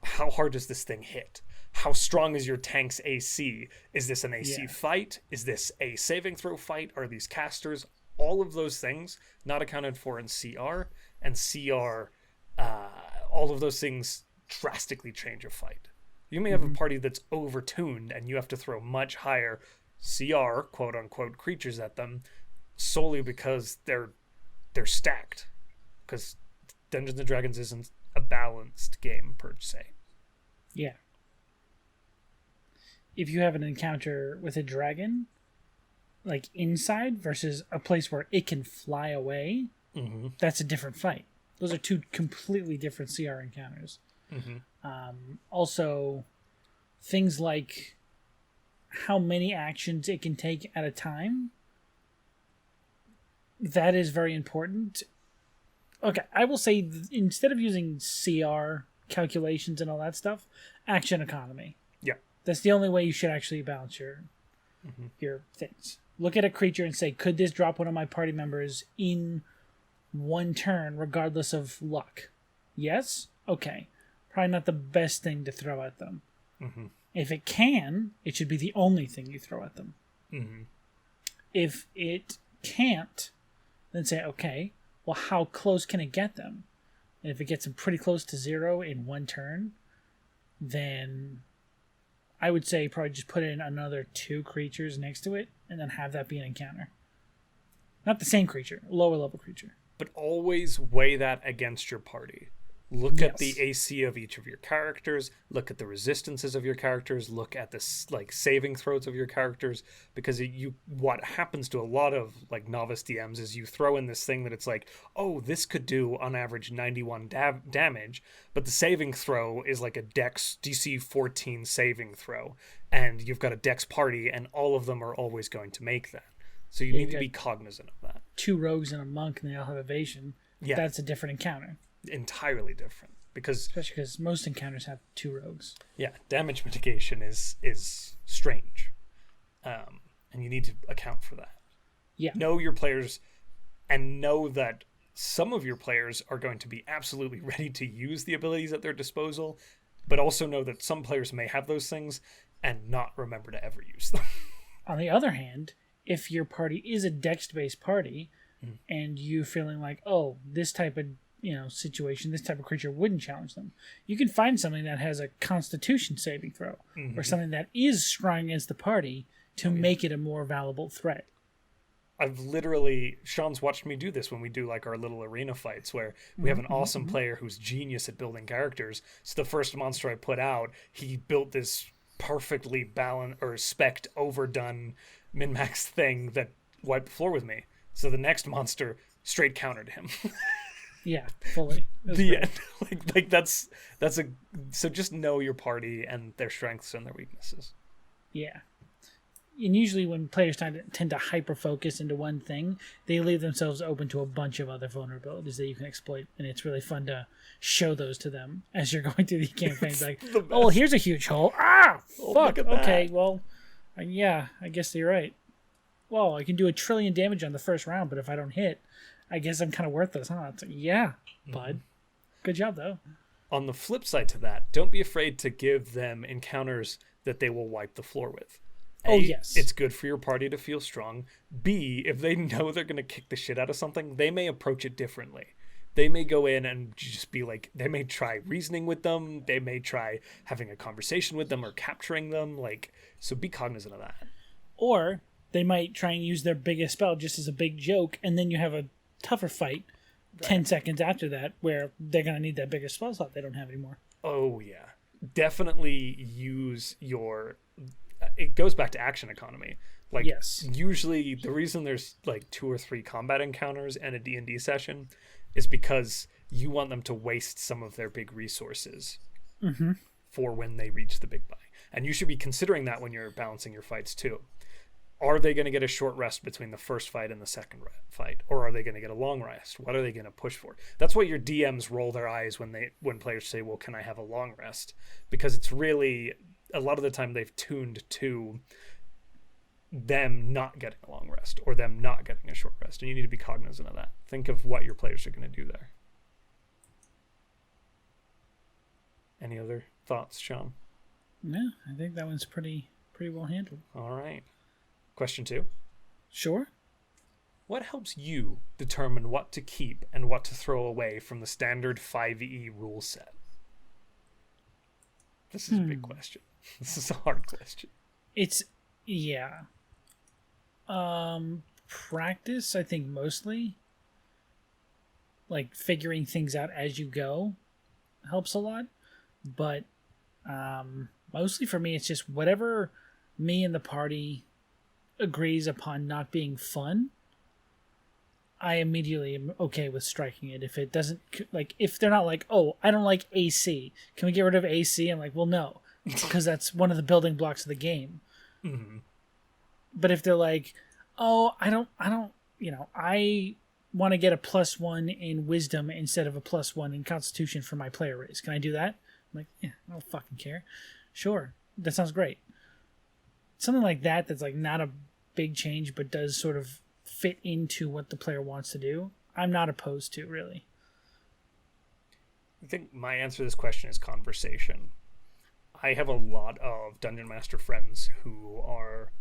how hard does this thing hit? How strong is your tank's AC? Is this an AC fight? Is this a saving throw fight? Are these casters? All of those things not accounted for in CR, and CR, all of those things drastically change a fight. You may have a party that's overtuned and you have to throw much higher CR, quote unquote, creatures at them solely because they're stacked. Because Dungeons and Dragons isn't a balanced game per se. Yeah. If you have an encounter with a dragon, like inside versus a place where it can fly away, that's a different fight. Those are two completely different CR encounters. Also, things like how many actions it can take at a time, that is very important. Okay, I will say instead of using CR calculations and all that stuff, action economy. Yeah. That's the only way you should actually balance your things. Look at a creature and say, could this drop one of my party members in one turn regardless of luck? Yes? Okay. Probably not the best thing to throw at them. If it can, it should be the only thing you throw at them. Mm-hmm. If it can't, then say, okay, well, how close can it get them? And if it gets them pretty close to 0 in one turn, then I would say probably just put in another 2 creatures next to it and then have that be an encounter. Not the same creature, a lower level creature. But always weigh that against your party. Look Yes. at the AC of each of your characters. Look at the resistances of your characters. Look at the saving throws of your characters. Because what happens to a lot of novice DMs is you throw in this thing that it's like, oh, this could do on average 91 damage, but the saving throw is like a Dex DC 14 saving throw, and you've got a Dex party, and all of them are always going to make that. So you need to be cognizant of that. 2 rogues and a monk, and they all have evasion. Yeah, that's a different encounter. Entirely different, especially because most encounters have 2 rogues. Yeah, damage mitigation is strange, and you need to account for that. Yeah, know your players, and know that some of your players are going to be absolutely ready to use the abilities at their disposal, but also know that some players may have those things and not remember to ever use them. On the other hand, if your party is a dex-based party, and you feeling like, oh, this type of situation, this type of creature wouldn't challenge them, you can find something that has a Constitution saving throw, or something that is strong against the party to make it a more valuable threat. Sean's watched me do this when we do our little arena fights where we have an awesome player who's genius at building characters. So the first monster I put out, he built this perfectly balanced or spec'd overdone min-max thing that wiped the floor with me. So the next monster straight countered him. Yeah, fully. The end. So just know your party and their strengths and their weaknesses. Yeah. And usually when players tend to hyper-focus into one thing, they leave themselves open to a bunch of other vulnerabilities that you can exploit. And it's really fun to show those to them as you're going through the campaign. Like, oh, well, here's a huge hole. Ah, fuck. Okay, well, yeah, I guess you're right. Well, I can do 1 trillion damage on the first round, but if I don't hit, I guess I'm kind of worthless, huh? It's like, yeah, bud. Good job, though. On the flip side to that, don't be afraid to give them encounters that they will wipe the floor with. A, yes. It's good for your party to feel strong. B, if they know they're going to kick the shit out of something, they may approach it differently. They may go in and just be like, they may try reasoning with them. They may try having a conversation with them or capturing them. So be cognizant of that. Or they might try and use their biggest spell just as a big joke, and then you have a tougher fight 10 seconds after that where they're going to need that bigger spell slot they don't have anymore. Oh, yeah. Definitely use your... It goes back to action economy. Yes. Usually the reason there's 2 or 3 combat encounters and a D&D session is because you want them to waste some of their big resources for when they reach the big buy. And you should be considering that when you're balancing your fights too. Are they going to get a short rest between the first fight and the second fight? Or are they going to get a long rest? What are they going to push for? That's why your DMs roll their eyes when players say, well, can I have a long rest? Because it's really, a lot of the time they've tuned to them not getting a long rest or them not getting a short rest. And you need to be cognizant of that. Think of what your players are going to do there. Any other thoughts, Sean? No, I think that one's pretty well handled. All right. Question 2. Sure. What helps you determine what to keep and what to throw away from the standard 5e rule set? This is a big question. This is a hard question. Yeah. Practice, I think, mostly. Figuring things out as you go helps a lot. But mostly for me, it's just whatever me and the party agrees upon not being fun, I immediately am okay with striking it. If it doesn't, if they're not oh, I don't like AC, can we get rid of AC? I'm like, well, no, because that's one of the building blocks of the game. Mm-hmm. But if they're oh, I don't, I want to get a +1 in wisdom instead of a +1 in constitution for my player race. Can I do that? I'm like, yeah, I don't fucking care. Sure. That sounds great. Something like that that's not a big change but does sort of fit into what the player wants to do, I'm not opposed to, really. I think my answer to this question is conversation. I have a lot of Dungeon Master friends who are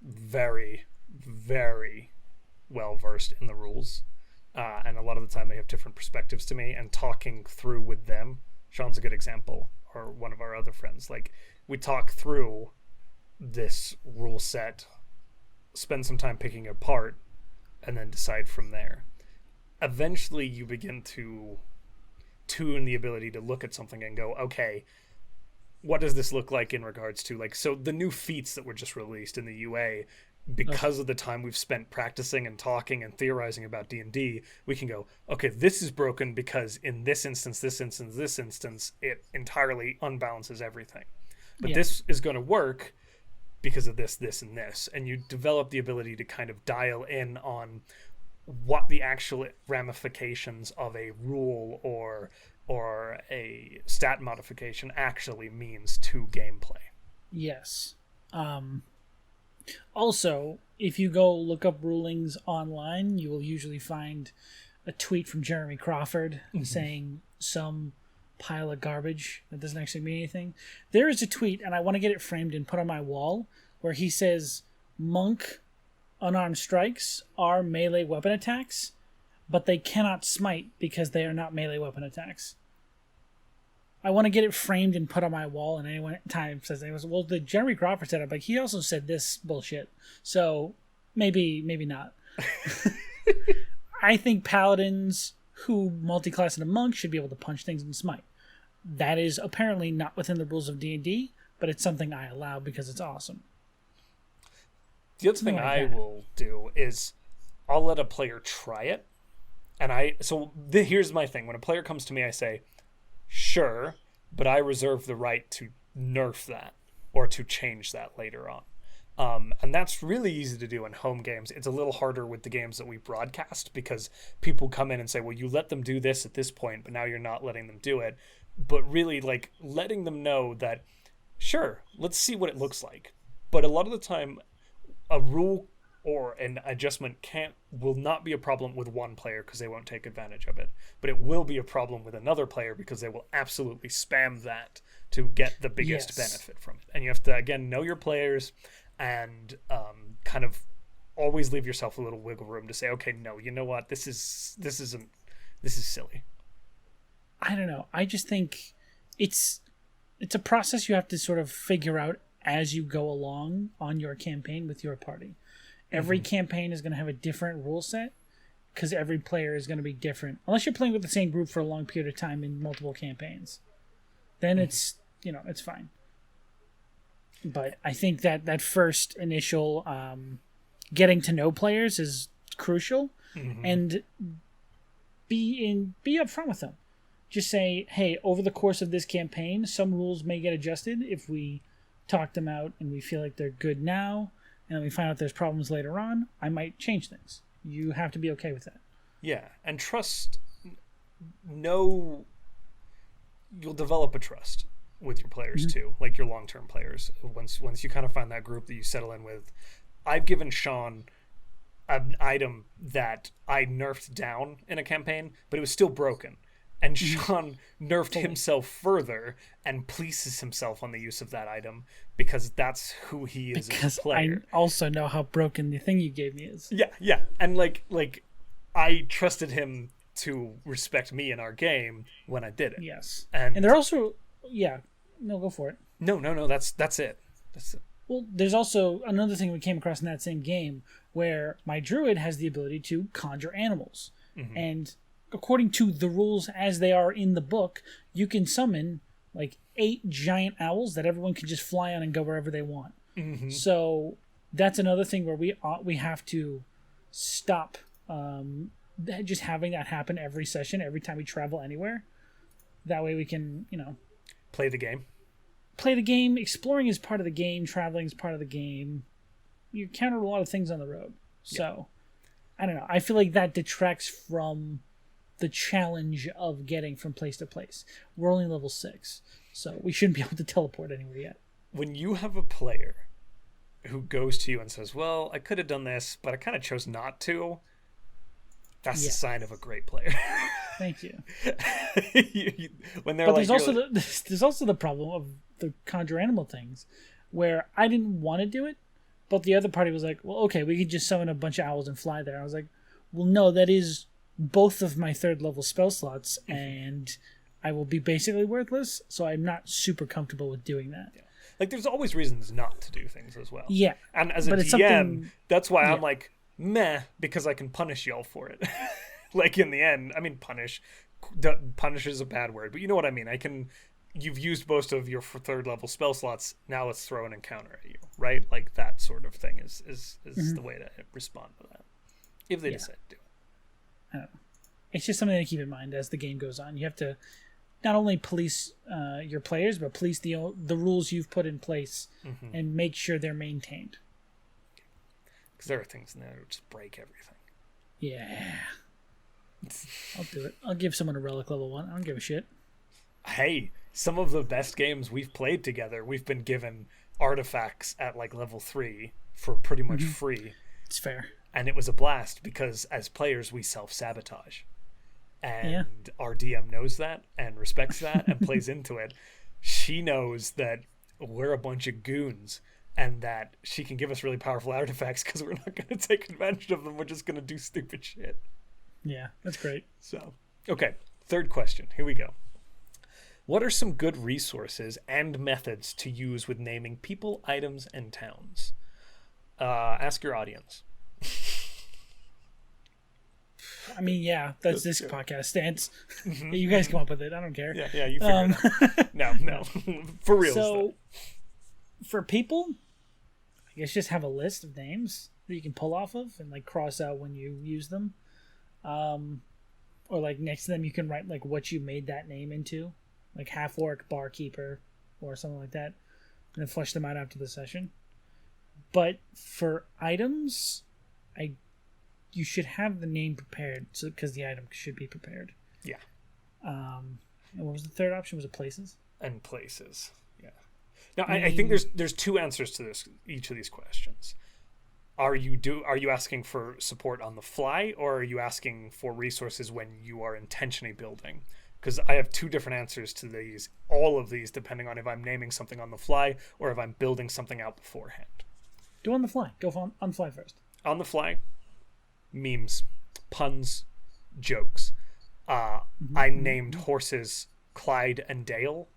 very, very well versed in the rules, and a lot of the time they have different perspectives to me. And talking through with them, Sean's a good example, or one of our other friends. Like, we talk through this rule set, spend some time picking it apart, and then decide from there. Eventually, you begin to tune the ability to look at something and go, okay, what does this look like in regards to, like, so the new feats that were just released in the UA, because of the time we've spent practicing and talking and theorizing about D&D, we can go, okay, this is broken because in this instance, it entirely unbalances everything. But this is going to work because of this, and this. And you develop the ability to kind of dial in on what the actual ramifications of a rule or a stat modification actually means to gameplay. Yes. Also, if you go look up rulings online, you will usually find a tweet from Jeremy Crawford saying some pile of garbage that doesn't actually mean anything. There is a tweet, and I want to get it framed and put on my wall, where he says monk unarmed strikes are melee weapon attacks, but they cannot smite because they are not melee weapon attacks. I want to get it framed and put on my wall, and anyone time says, well, the Jeremy Crawford said it, like, he also said this bullshit, so maybe not. I think paladins who multi-class in a monk should be able to punch things and smite. That is apparently not within the rules of D&D, but it's something I allow because it's awesome. The other thing I will do is I'll let a player try it, and here's my thing. When a player comes to me, I say, sure, but I reserve the right to nerf that or to change that later on. And that's really easy to do in home games. It's a little harder with the games that we broadcast because people come in and say, well, you let them do this at this point, but now you're not letting them do it. But really, like, letting them know that, sure, let's see what it looks like. But a lot of the time, a rule or an adjustment will not be a problem with one player because they won't take advantage of it. But it will be a problem with another player because they will absolutely spam that to get the biggest benefit from it. And you have to, again, know your players and kind of always leave yourself a little wiggle room to say, okay, no, you know what, this is silly. I don't know. I just think it's a process you have to sort of figure out as you go along on your campaign with your party. Every campaign is going to have a different rule set because every player is going to be different. Unless you're playing with the same group for a long period of time in multiple campaigns. Then it's fine. But I think that first initial getting to know players is crucial, and be upfront with them. Just say, hey, over the course of this campaign, some rules may get adjusted if we talk them out and we feel like they're good now, and then we find out there's problems later on. I might change things. You have to be okay with that. Yeah, and you'll develop a trust with your players too, like your long-term players. Once you kind of find that group that you settle in with. I've given Sean an item that I nerfed down in a campaign, but it was still broken. And Sean nerfed himself further and polices himself on the use of that item because that's who he is as a player. Because I also know how broken the thing you gave me is. Yeah. And like I trusted him to respect me in our game when I did it. Yes. And they're also... Yeah. No, go for it. No. That's it. That's it. Well, there's also another thing we came across in that same game where my druid has the ability to conjure animals. And according to the rules as they are in the book, you can summon like 8 giant owls that everyone can just fly on and go wherever they want. So that's another thing where we have to stop just having that happen every session, every time we travel anywhere. That way we can, play the game. Exploring is part of the game. Traveling is part of the game. You encounter a lot of things on the road. So, I don't know. I feel like that detracts from the challenge of getting from place to place. We're only level 6, so we shouldn't be able to teleport anywhere yet. When you have a player who goes to you and says, well, I could have done this, but I kind of chose not to, that's the sign of a great player. Thank you. When they're but there's also the problem of the conjure animal things where I didn't want to do it, But the other party was like, well, okay, we could just summon a bunch of owls and fly there. I was like, well, no, that is both of my 3rd level spell slots, and I will be basically worthless, so I'm not super comfortable with doing that. Yeah. Like, there's always reasons not to do things as well. Yeah. And as a DM, that's why I'm like, meh, because I can punish y'all for it. Like, in the end, I mean, punish is a bad word, but you know what I mean. You've used most of your 3rd level spell slots, now let's throw an encounter at you, right? Like, that sort of thing is the way to respond to that. If they decide to do it. I don't know. It's just something to keep in mind as the game goes on. You have to not only police your players, but police the rules you've put in place and make sure they're maintained. Because there are things in there that just break everything. Yeah. I'll do it. I'll give someone a relic level 1. I don't give a shit. Hey, some of the best games we've played together, we've been given artifacts at like level 3 for pretty much free. It's fair. And it was a blast because as players, we self-sabotage. And our DM knows that and respects that and plays into it. She knows that we're a bunch of goons and that she can give us really powerful artifacts because we're not going to take advantage of them. We're just going to do stupid shit. Yeah, that's great. So, okay, 3rd question. Here we go. What are some good resources and methods to use with naming people, items, and towns? Ask your audience. I mean, yeah, that's this podcast stance. You guys come up with it. I don't care. Yeah, you figure it out. No. For real. So, for people, I guess just have a list of names that you can pull off of and like cross out when you use them. Or like next to them you can write like what you made that name into, like half-orc barkeeper or something like that, and then flesh them out after the session. But for items, you should have the name prepared, so because the item should be prepared. Yeah. And what was the third option? Was it places? And places. Yeah. Now I think there's 2 answers to each of these questions. Are you asking for support on the fly, or are you asking for resources when you are intentionally building? Because I have 2 different answers to these, all of these, depending on if I'm naming something on the fly or if I'm building something out beforehand. Do on the fly. Go on the fly first. On the fly, memes, puns, jokes. I named horses Clyde and Dale.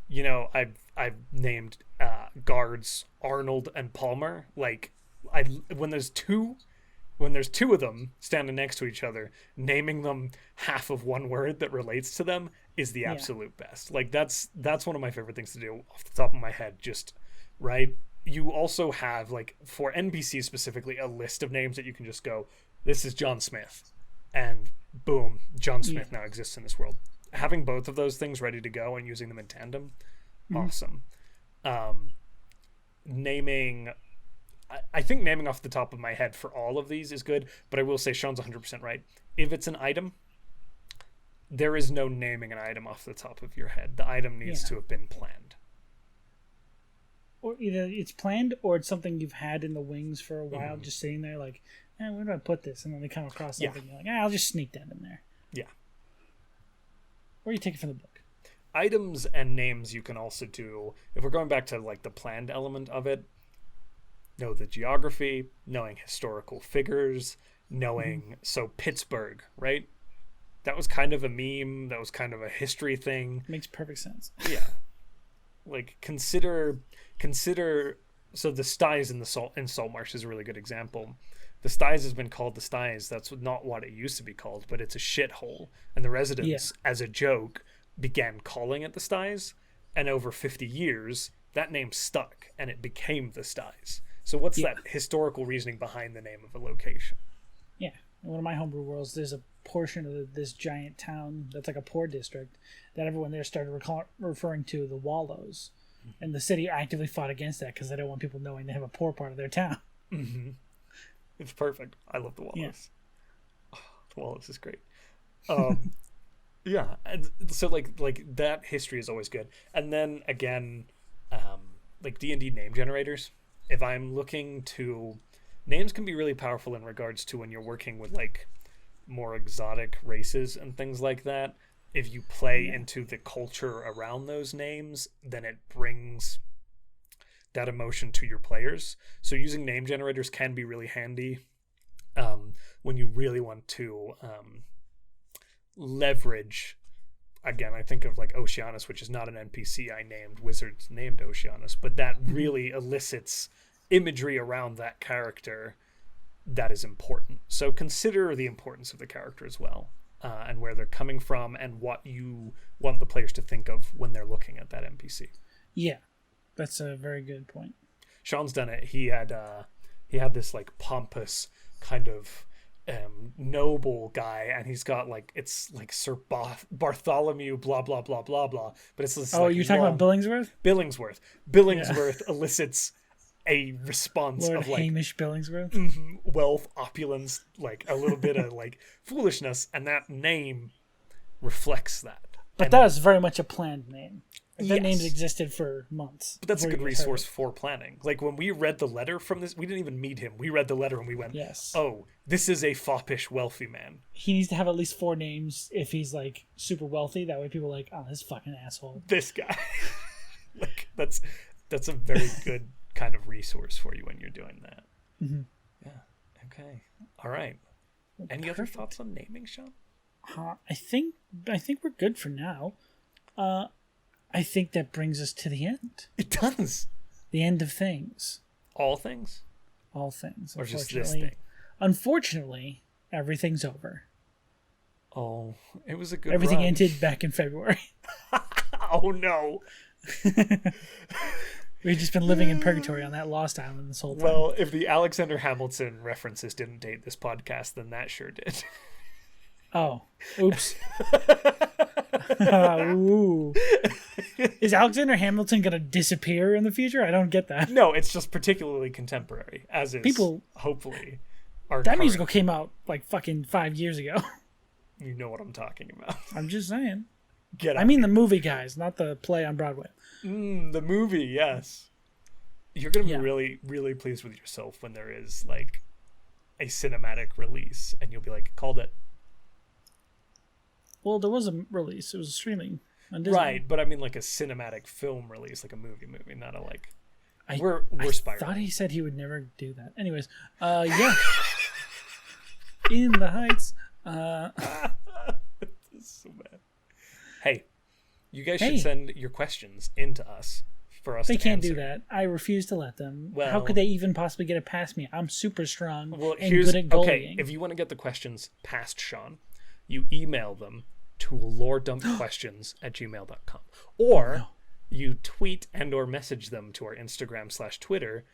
You know, I've named guards Arnold and Palmer. Like, when there's two of them standing next to each other, naming them half of one word that relates to them is the absolute best. Like, that's one of my favorite things to do off the top of my head. Just right. You also have, like, for NPCs specifically, a list of names that you can just go, this is John Smith, and boom, John Smith now exists in this world. Having both of those things ready to go and using them in tandem, awesome. Naming, I think naming off the top of my head for all of these is good, but I will say Sean's 100% right. If it's an item, there is no naming an item off the top of your head. The item needs to have been planned. Or either it's planned or it's something you've had in the wings for a while, just sitting there like, where do I put this? And then they come across something, and you're like, I'll just sneak that in there. Yeah. Or you take it from the book. Items and names you can also do, if we're going back to like the planned element of it, know the geography, knowing historical figures, knowing, so Pittsburg, right? That was kind of a meme, that was kind of a history thing. Makes perfect sense. Yeah. Like, consider so the Styes in Saltmarsh is a really good example. The Styes has been called the Styes. That's not what it used to be called, but it's a shithole. And the residents, as a joke, began calling it the Styes. And over 50 years, that name stuck, and it became the Styes. So what's that historical reasoning behind the name of a location? Yeah. In one of my homebrew worlds, there's a portion of this giant town that's like a poor district that everyone there started referring to the Wallows. And the city actively fought against that because they don't want people knowing they have a poor part of their town. Mm-hmm. It's perfect. I love the Wallows. Yeah. Oh, the Wallows is great. Yeah. And so like that history is always good. And then again, like D&D name generators. If I'm looking to, names can be really powerful in regards to when you're working with like more exotic races and things like that. If you play into the culture around those names, then it brings that emotion to your players. So using name generators can be really handy when you really want to leverage. Again, I think of like Oceanus, which is not an NPC I named. Wizards named Oceanus, but that really elicits imagery around that character that is important. So consider the importance of the character as well, and where they're coming from, and what you want the players to think of when they're looking at that NPC. Yeah, that's a very good point. Sean's done it. He had this like pompous kind of noble guy, and he's got like, it's like Sir Bartholomew blah blah blah blah blah, but it's this you're talking about Billingsworth elicits a response Lord of like Hamish Billingsworth, wealth, opulence, like a little bit of like foolishness, and that name reflects that. But that was very much a planned name. That Yes. name's existed for months. But that's a good resource for planning. Like when we read the letter from this, we didn't even meet him. We read the letter and we went, yes, oh, this is a foppish wealthy man. He needs to have at least 4 names if he's like super wealthy. That way people are like, oh, this fucking asshole. This guy. Like that's a very good kind of resource for you when you're doing that. Mm-hmm. Yeah. Okay. All right. Any other thoughts on naming, Sean? I think we're good for now. I think that brings us to the end. It does. The end of things. All things? All things. Or just this thing? Unfortunately, everything's over. Oh, it was a good Everything run. ended back in February. Oh, no. We've just been living in purgatory on that Lost Island this whole time. Well, if the Alexander Hamilton references didn't date this podcast, then that sure did. Oh, oops. Ooh. Is Alexander Hamilton going to disappear in the future? I don't get that. No, it's just particularly contemporary, as is people, hopefully our that current. musical came out like fucking 5 years ago. You know what I'm talking about. I'm just saying. Get out I mean here. the movie, guys, not the play on Broadway. The movie, yes. You're going to be really, really pleased with yourself when there is like a cinematic release, and you'll be like, called it. Well, there was a release. It was a streaming on Disney. Right, but I mean like a cinematic film release, like a movie, not a like. We're I spiraling. thought he said he would never do that. Anyways, yeah. In the Heights. This is so bad. Hey, you guys should send your questions into us for us. They to can't answer. do that. I refuse to let them. Well, how could they even possibly get it past me? I'm super strong and here's good at goaling. okay. If you want to get the questions past Sean, you email them to loredumpquestions@gmail.com, or you tweet and or message them to our Instagram/Twitter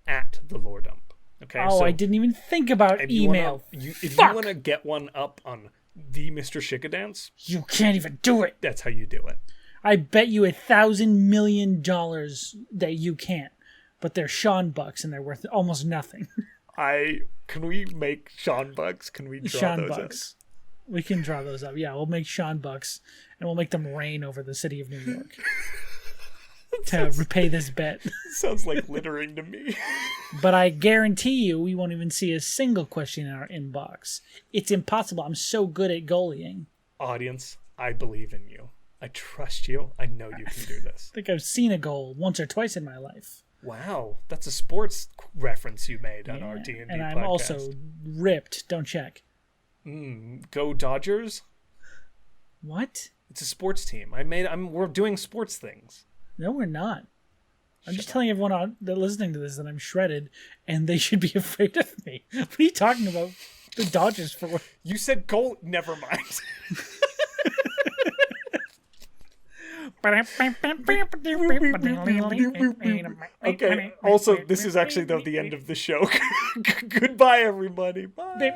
at the Lore Dump. Okay. Oh, so I didn't even think about email. If you want to get one up on the Mr. Shikadance, you can't even do it. that's how you do it. I bet you $1,000,000,000 that you can't. But they're Sean bucks and they're worth almost nothing. Can we make Sean bucks? Can we draw Sean those bucks. We can draw those up. Yeah, we'll make Sean bucks and we'll make them rain over the city of New York to repay this bet. Sounds like littering to me. But I guarantee you we won't even see a single question in our inbox. It's impossible. I'm so good at goalying. Audience, I believe in you. I trust you. I know you can do this. I think I've seen a goal once or twice in my life. Wow, that's a sports reference you made on our D&D and I'm podcast. also ripped. Don't check. Go Dodgers. What? It's a sports team. We're doing sports things. No, we're not. I'm just telling everyone that listening to this that I'm shredded, and they should be afraid of me. What are you talking about? The Dodgers for? You said goal. Never mind. Okay. Also, this is actually though the end of the show. Goodbye, everybody. Bye.